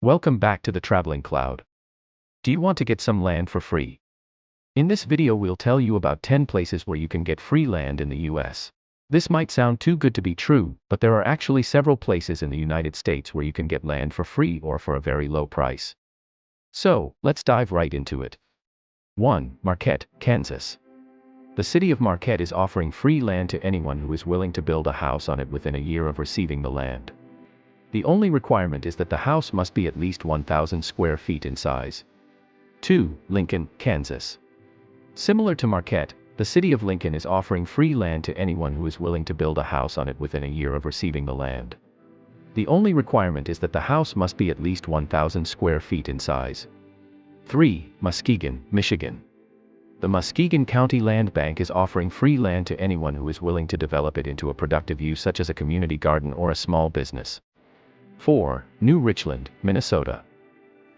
Welcome back to the Traveling Cloud. Do you want to get some land for free? In this video we'll tell you about 10 places where you can get free land in the US. This might sound too good to be true, but there are actually several places in the United States where you can get land for free or for a very low price. So, let's dive right into it. 1. Marquette, Kansas. The city of Marquette is offering free land to anyone who is willing to build a house on it within a year of receiving the land. The only requirement is that the house must be at least 1,000 square feet in size. 2. Lincoln, Kansas. Similar to Marquette, the city of Lincoln is offering free land to anyone who is willing to build a house on it within a year of receiving the land. The only requirement is that the house must be at least 1,000 square feet in size. 3. Muskegon, Michigan. The Muskegon County Land Bank is offering free land to anyone who is willing to develop it into a productive use such as a community garden or a small business. 4. New Richland, Minnesota.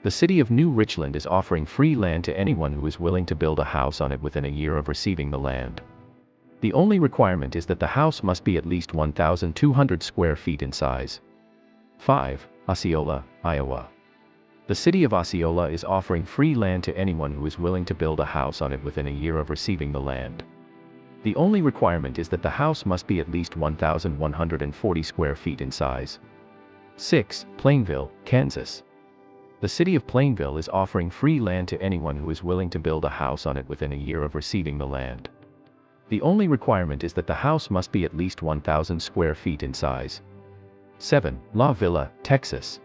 The city of New Richland is offering free land to anyone who is willing to build a house on it within a year of receiving the land. The only requirement is that the house must be at least 1,200 square feet in size. 5. Osceola, Iowa. The city of Osceola is offering free land to anyone who is willing to build a house on it within a year of receiving the land. The only requirement is that the house must be at least 1,140 square feet in size. 6. Plainville, Kansas. The city of Plainville is offering free land to anyone who is willing to build a house on it within a year of receiving the land. The only requirement is that the house must be at least 1,000 square feet in size. 7. La Villa, Texas.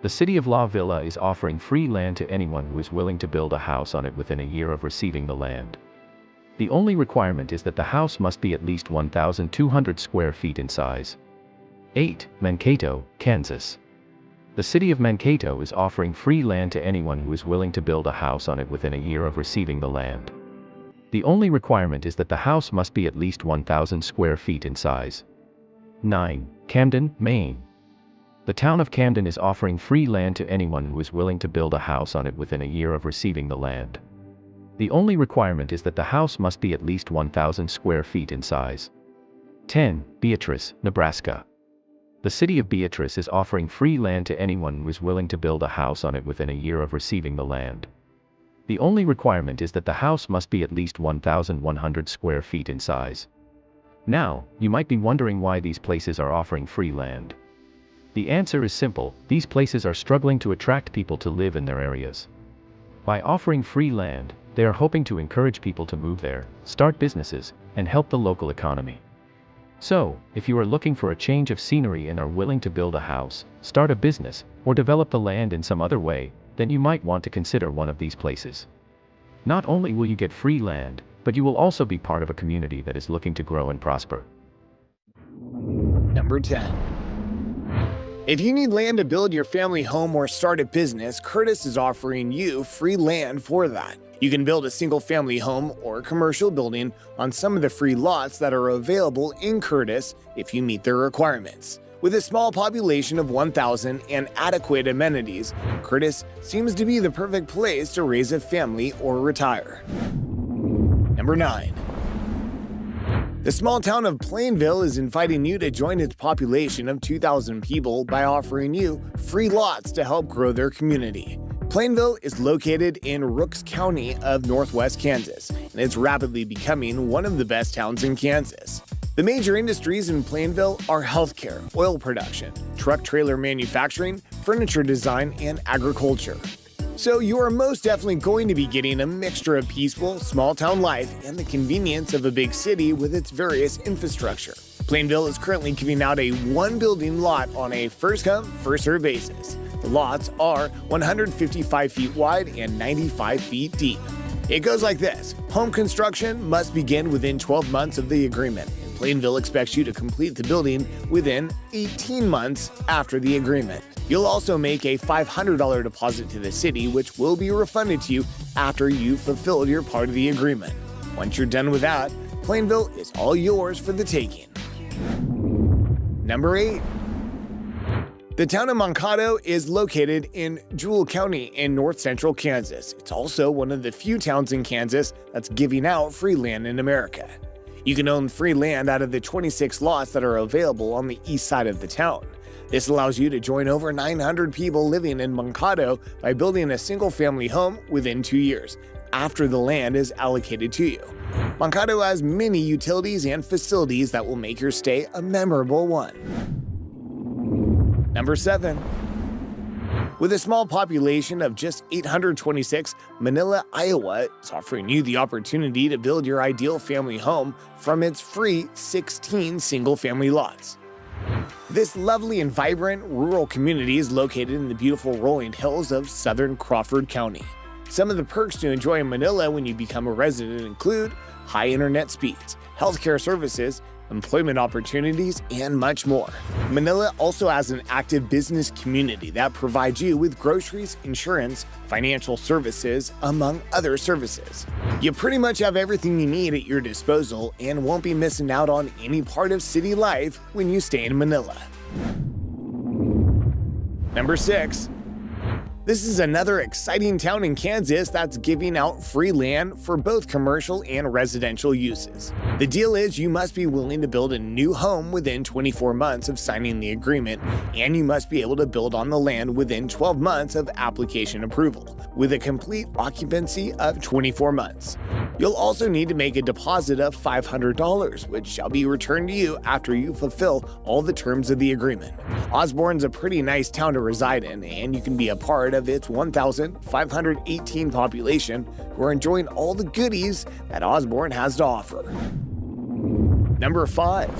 The city of La Villa is offering free land to anyone who is willing to build a house on it within a year of receiving the land. The only requirement is that the house must be at least 1,200 square feet in size. 8. Mankato, Kansas. The city of Mankato is offering free land to anyone who is willing to build a house on it within a year of receiving the land. The only requirement is that the house must be at least 1,000 square feet in size. 9. Camden, Maine. The town of Camden is offering free land to anyone who is willing to build a house on it within a year of receiving the land. The only requirement is that the house must be at least 1,000 square feet in size. 10. Beatrice, Nebraska. The city of Beatrice is offering free land to anyone who is willing to build a house on it within a year of receiving the land. The only requirement is that the house must be at least 1,100 square feet in size. Now, you might be wondering why these places are offering free land. The answer is simple: these places are struggling to attract people to live in their areas. By offering free land, they are hoping to encourage people to move there, start businesses, and help the local economy. So, if you are looking for a change of scenery and are willing to build a house, start a business, or develop the land in some other way, then you might want to consider one of these places. Not only will you get free land, but you will also be part of a community that is looking to grow and prosper. Number 10. If you need land to build your family home or start a business, Curtis is offering you free land for that. You can build a single-family home or commercial building on some of the free lots that are available in Curtis if you meet their requirements. With a small population of 1,000 and adequate amenities, Curtis seems to be the perfect place to raise a family or retire. Number 9. The small town of Plainville is inviting you to join its population of 2,000 people by offering you free lots to help grow their community. Plainville is located in Rooks County of northwest Kansas, and it's rapidly becoming one of the best towns in Kansas. The major industries in Plainville are healthcare, oil production, truck trailer manufacturing, furniture design, and agriculture. So you are most definitely going to be getting a mixture of peaceful, small-town life and the convenience of a big city with its various infrastructure. Plainville is currently giving out a one-building lot on a first-come, first-served basis. The lots are 155 feet wide and 95 feet deep. It goes like this. Home construction must begin within 12 months of the agreement, and Plainville expects you to complete the building within 18 months after the agreement. You'll also make a $500 deposit to the city, which will be refunded to you after you've fulfilled your part of the agreement. Once you're done with that, Plainville is all yours for the taking. Number 8. The town of Mankato is located in Jewell County in north-central Kansas. It's also one of the few towns in Kansas that's giving out free land in America. You can own free land out of the 26 lots that are available on the east side of the town. This allows you to join over 900 people living in Mankato by building a single-family home within 2 years, after the land is allocated to you. Mankato has many utilities and facilities that will make your stay a memorable one. Number 7. With a small population of just 826, Manila, Iowa is offering you the opportunity to build your ideal family home from its free 16 single-family lots. This lovely and vibrant rural community is located in the beautiful rolling hills of southern Crawford County. Some of the perks to enjoy in Manila when you become a resident include high internet speeds, healthcare services, employment opportunities, and much more. Manila also has an active business community that provides you with groceries, insurance, financial services, among other services. You pretty much have everything you need at your disposal and won't be missing out on any part of city life when you stay in Manila. Number 6. This is another exciting town in Kansas that's giving out free land for both commercial and residential uses. The deal is you must be willing to build a new home within 24 months of signing the agreement, and you must be able to build on the land within 12 months of application approval, with a complete occupancy of 24 months. You'll also need to make a deposit of $500, which shall be returned to you after you fulfill all the terms of the agreement. Osborne's a pretty nice town to reside in, and you can be a part of its 1,518 population who are enjoying all the goodies that Osborne has to offer. Number 5.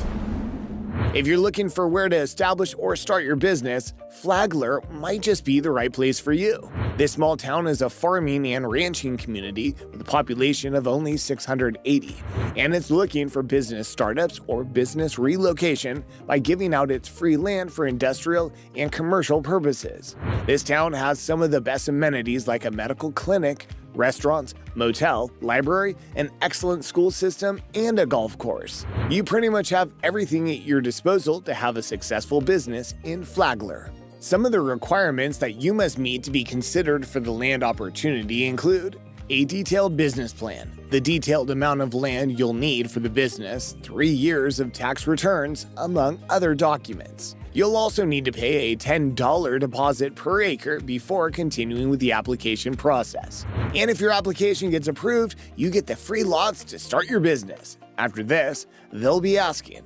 If you're looking for where to establish or start your business, Flagler might just be the right place for you. This small town is a farming and ranching community with a population of only 680, and it's looking for business startups or business relocation by giving out its free land for industrial and commercial purposes. This town has some of the best amenities like a medical clinic, restaurants, motel, library, an excellent school system, and a golf course. You pretty much have everything at your disposal to have a successful business in Flagler. Some of the requirements that you must meet to be considered for the land opportunity include a detailed business plan, the detailed amount of land you'll need for the business, 3 years of tax returns, among other documents. You'll also need to pay a $10 deposit per acre before continuing with the application process. And if your application gets approved, you get the free lots to start your business. After this, they'll be asking,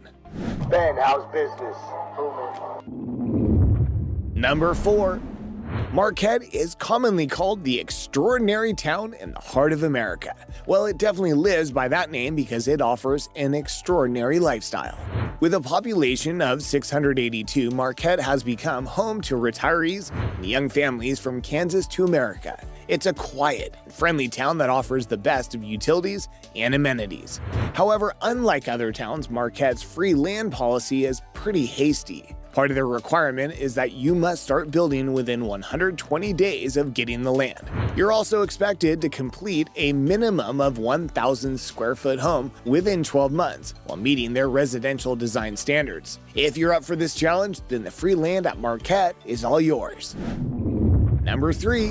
Ben, how's business? Number 4. Marquette is commonly called the extraordinary town in the heart of America. Well, it definitely lives by that name because it offers an extraordinary lifestyle. With a population of 682, Marquette has become home to retirees and young families from Kansas to America. It's a quiet, friendly town that offers the best of utilities and amenities. However, unlike other towns, Marquette's free land policy is pretty hasty. Part of the requirement is that you must start building within 120 days of getting the land. You're also expected to complete a minimum of 1,000 square foot home within 12 months while meeting their residential design standards. If you're up for this challenge, then the free land at Marquette is all yours. Number 3.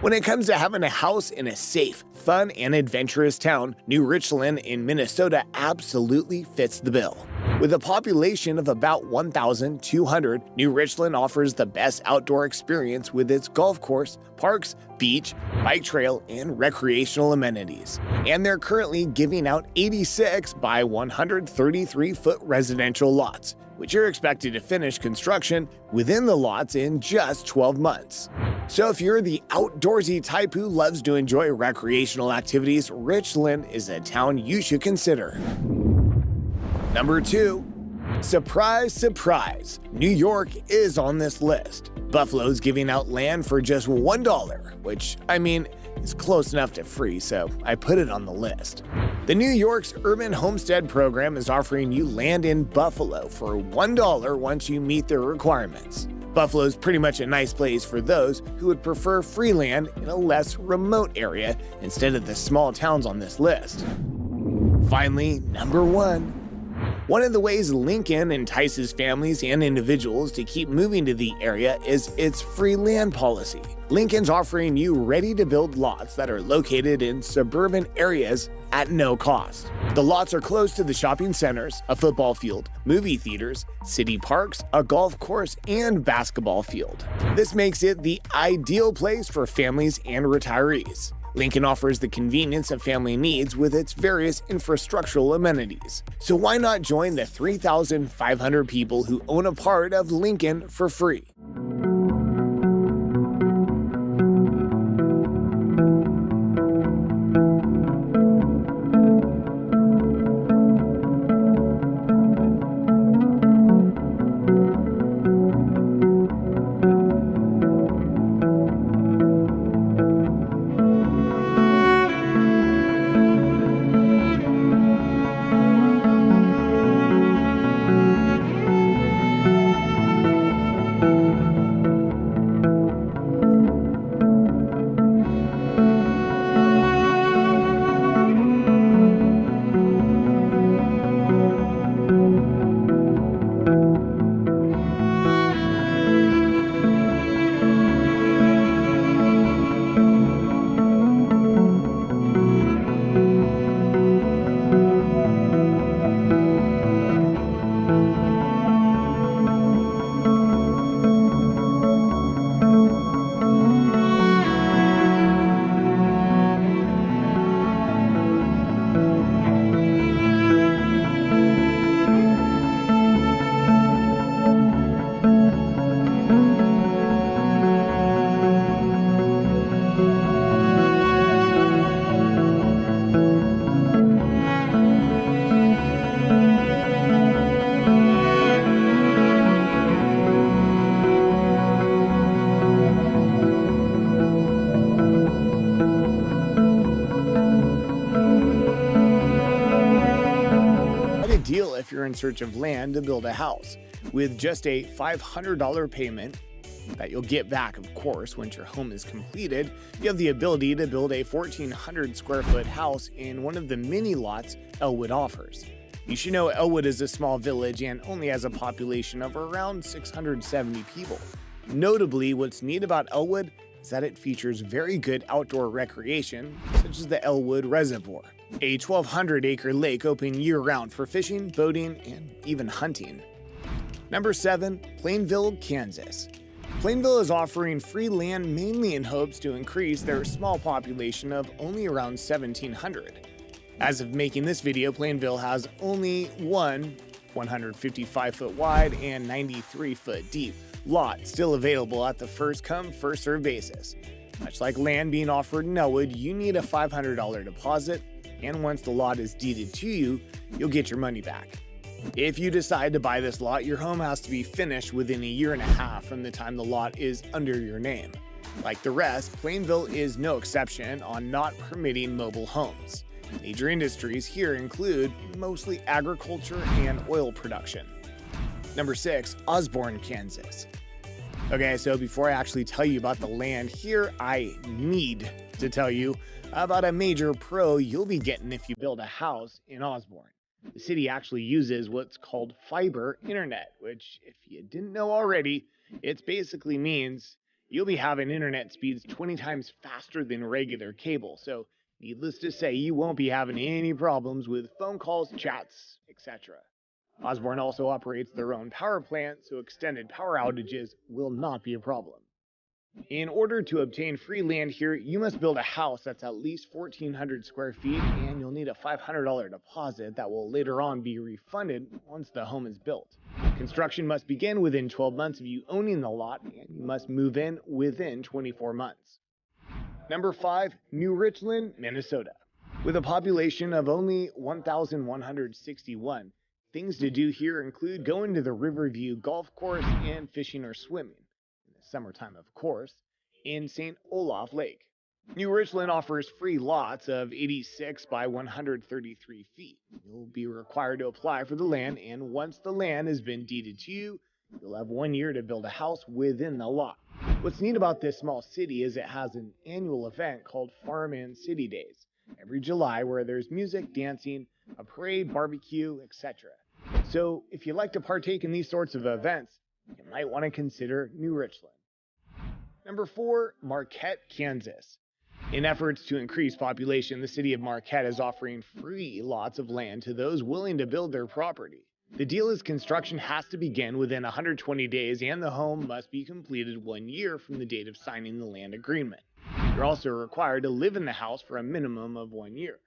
When it comes to having a house in a safe, fun, and adventurous town, New Richland in Minnesota absolutely fits the bill. With a population of about 1,200, New Richland offers the best outdoor experience with its golf course, parks, beach, bike trail, and recreational amenities. And they're currently giving out 86 by 133-foot residential lots, which are expected to finish construction within the lots in just 12 months. So if you're the outdoorsy type who loves to enjoy recreational activities, Richland is a town you should consider. Number 2. Surprise, surprise, New York is on this list. Buffalo's giving out land for just $1, which, is close enough to free, so I put it on the list. The New York's Urban Homestead program is offering you land in Buffalo for $1 once you meet their requirements. Buffalo's pretty much a nice place for those who would prefer free land in a less remote area instead of the small towns on this list. Finally, number 1. One of the ways Lincoln entices families and individuals to keep moving to the area is its free land policy. Lincoln's offering you ready-to-build lots that are located in suburban areas at no cost. The lots are close to the shopping centers, a football field, movie theaters, city parks, a golf course, and basketball field. This makes it the ideal place for families and retirees. Lincoln offers the convenience of family needs with its various infrastructural amenities. So why not join the 3,500 people who own a part of Lincoln for free? Deal if you're in search of land to build a house. With just a $500 payment that you'll get back, of course, once your home is completed, you have the ability to build a 1,400 square foot house in one of the mini lots Elwood offers. You should know Elwood is a small village and only has a population of around 670 people. Notably, what's neat about Elwood is that it features very good outdoor recreation, such as the Elwood Reservoir, a 1,200-acre lake open year-round for fishing, boating, and even hunting. Number 7, Plainville, Kansas. Plainville is offering free land mainly in hopes to increase their small population of only around 1,700. As of making this video, Plainville has only one 155-foot wide and 93-foot deep lot still available at the first-come, first-served basis. Much like land being offered in Elwood, you need a $500 deposit, and once the lot is deeded to you, you'll get your money back. If you decide to buy this lot, your home has to be finished within a year and a half from the time the lot is under your name. Like the rest, Plainville is no exception on not permitting mobile homes. Major industries here include mostly agriculture and oil production. Number 6, Osborne, Kansas. Okay, so before I actually tell you about the land here, I need to tell you about a major pro you'll be getting if you build a house in Osborne. The city actually uses what's called fiber internet, which, if you didn't know already, it basically means you'll be having internet speeds 20 times faster than regular cable. So, needless to say, you won't be having any problems with phone calls, chats, etc. Osborne also operates their own power plant, so extended power outages will not be a problem. In order to obtain free land here, you must build a house that's at least 1,400 square feet, and you'll need a $500 deposit that will later on be refunded once the home is built. Construction must begin within 12 months of you owning the lot, and you must move in within 24 months. Number 5, New Richland, Minnesota. With a population of only 1,161, things to do here include going to the Riverview Golf Course and fishing or swimming, in the summertime of course, in St. Olaf Lake. New Richland offers free lots of 86 by 133 feet. You'll be required to apply for the land, and once the land has been deeded to you, you'll have 1 year to build a house within the lot. What's neat about this small city is it has an annual event called Farm and City Days every July, where there's music, dancing, a parade, barbecue, etc. So if you like to partake in these sorts of events, you might want to consider New Richland. Number 4, Marquette, Kansas. In efforts to increase population, the city of Marquette is offering free lots of land to those willing to build their property. The deal is construction has to begin within 120 days and the home must be completed 1 year from the date of signing the land agreement. You're also required to live in the house for a minimum of 1 year.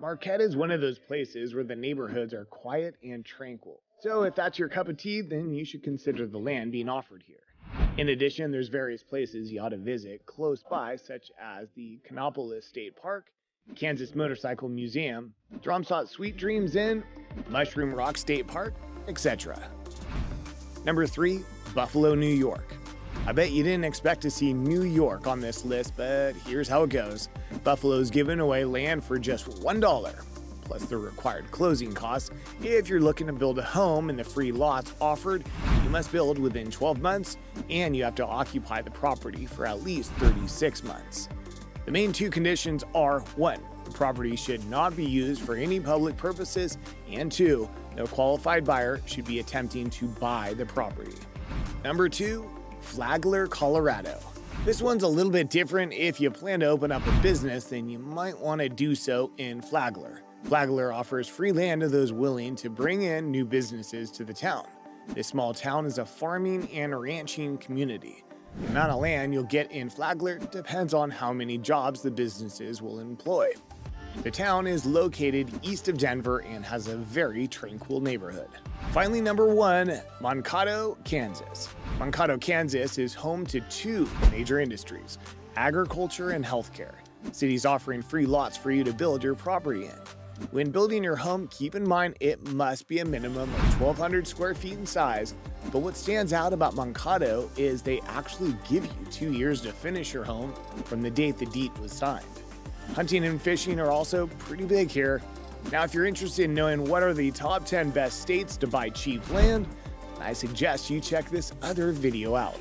Marquette is one of those places where the neighborhoods are quiet and tranquil. So if that's your cup of tea, then you should consider the land being offered here. In addition, there's various places you ought to visit close by, such as the Canopolis State Park, Kansas Motorcycle Museum, Dromsot Sweet Dreams Inn, Mushroom Rock State Park, etc. Number 3, Buffalo, New York. I bet you didn't expect to see New York on this list, but here's how it goes. Buffalo's giving away land for just $1, plus the required closing costs. If you're looking to build a home in the free lots offered, you must build within 12 months, and you have to occupy the property for at least 36 months. The main two conditions are 1. The property should not be used for any public purposes, and 2. No qualified buyer should be attempting to buy the property. Number 2. Flagler, Colorado. This one's a little bit different. If you plan to open up a business, then you might want to do so in Flagler. Flagler offers free land to those willing to bring in new businesses to the town. This small town is a farming and ranching community. The amount of land you'll get in Flagler depends on how many jobs the businesses will employ. The town is located east of Denver and has a very tranquil neighborhood. Finally, number 1, Mankato, Kansas. Mankato, Kansas is home to 2 major industries, agriculture and healthcare. The city's offering free lots for you to build your property in. When building your home, keep in mind it must be a minimum of 1,200 square feet in size, but what stands out about Mankato is they actually give you 2 years to finish your home from the date the deed was signed. Hunting and fishing are also pretty big here. Now, if you're interested in knowing what are the top 10 best states to buy cheap land, I suggest you check this other video out.